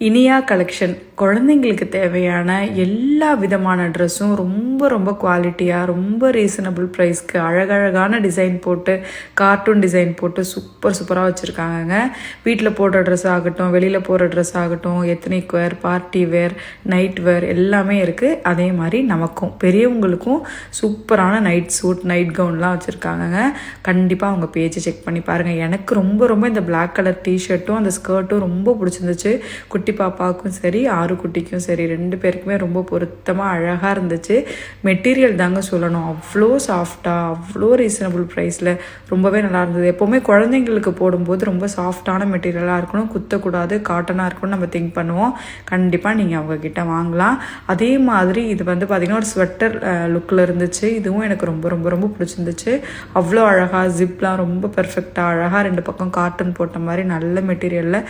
Iniya collection குழந்தைங்களுக்கு தேவையான எல்லா விதமான ட்ரெஸ்ஸும் ரொம்ப ரொம்ப குவாலிட்டியாக ரொம்ப ரீசனபிள் ப்ரைஸ்க்கு அழகழகான டிசைன் போட்டு கார்ட்டூன் டிசைன் போட்டு சூப்பராக வச்சுருக்காங்கங்க. வீட்டில் போடுற ட்ரெஸ் ஆகட்டும், வெளியில் போகிற ட்ரெஸ் ஆகட்டும், எத்னிக் வேர், பார்ட்டி வேர், நைட் வேர் எல்லாமே இருக்குது. அதே மாதிரி நமக்கும் பெரியவங்களுக்கும் சூப்பரான நைட் சூட், நைட் கவுன்லாம் வச்சுருக்காங்கங்க. கண்டிப்பாக அவங்க பேஜை செக் பண்ணி பாருங்கள். எனக்கு ரொம்ப இந்த பிளாக் கலர் டிஷர்ட்டும் அந்த ஸ்கர்ட்டும் ரொம்ப பிடிச்சிருந்துச்சு. குட்டி பாப்பாவுக்கும் சரி, ஆறு குட்டிக்கும் சரி, 2 பேருக்குமே ரொம்ப பொருத்தமாக அழகாக இருந்துச்சு. மெட்டீரியல் தாங்க சொல்லணும், அவ்வளோ சாஃப்டாக, அவ்வளோ ரீசனபிள் ப்ரைஸில் ரொம்பவே நல்லா இருந்தது. எப்போவுமே குழந்தைங்களுக்கு போடும்போது ரொம்ப சாஃப்டான மெட்டீரியலாக இருக்கணும், குத்தக்கூடாது, காட்டனாக இருக்கணும்னு நம்ம திங்க் பண்ணுவோம். கண்டிப்பாக நீங்கள் அவங்கக்கிட்ட வாங்கலாம். அதே மாதிரி இது வந்து பார்த்திங்கன்னா ஒரு ஸ்வெட்டர் லுக்கில் இருந்துச்சு. இதுவும் எனக்கு ரொம்ப பிடிச்சிருந்துச்சு. அவ்வளோ அழகாக ஜிப்லாம் ரொம்ப பெர்ஃபெக்டாக அழகாக 2 பக்கம் காட்டன் போட்ட மாதிரி நல்ல மெட்டீரியலில்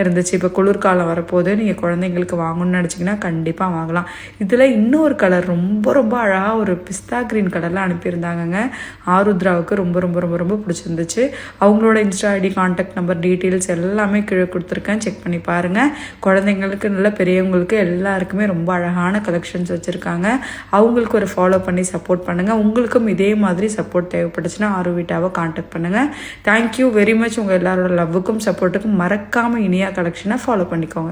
இருந்துச்சு. இப்போ குளிர்காலம் வரப்போது நீங்கள் குழந்தைங்களுக்கு வாங்கணும்னு நினச்சிங்கன்னா கண்டிப்பாக வாங்கலாம். இதில் இன்னொரு கலர் ரொம்ப அழகாக ஒரு பிஸ்தா கிரீன் கலரில் அனுப்பியிருந்தாங்கங்க. ஆருத்ராவுக்கு ரொம்ப பிடிச்சிருந்துச்சு. அவங்களோட insta ID, contact number, details எல்லாமே கீழே கொடுத்துருக்கேன், செக் பண்ணி பாருங்கள். குழந்தைங்களுக்கு நல்ல பெரியவங்களுக்கு எல்லாருக்குமே ரொம்ப அழகான கலெக்ஷன்ஸ் வச்சுருக்காங்க. அவங்களுக்கு ஒரு ஃபாலோ பண்ணி சப்போர்ட் பண்ணுங்கள். உங்களுக்கும் இதே மாதிரி சப்போர்ட் தேவைப்பட்டுச்சுன்னா ஆருவிட்டாவை கான்டாக்ட் பண்ணுங்கள். Thank you very much. உங்கள் எல்லாரோட லவ்வுக்கும் சப்போர்ட்டுக்கும் மறக்காமல் இனியா கலெக்ஷனை ஃபாலோ பண்ணிக்கோங்க.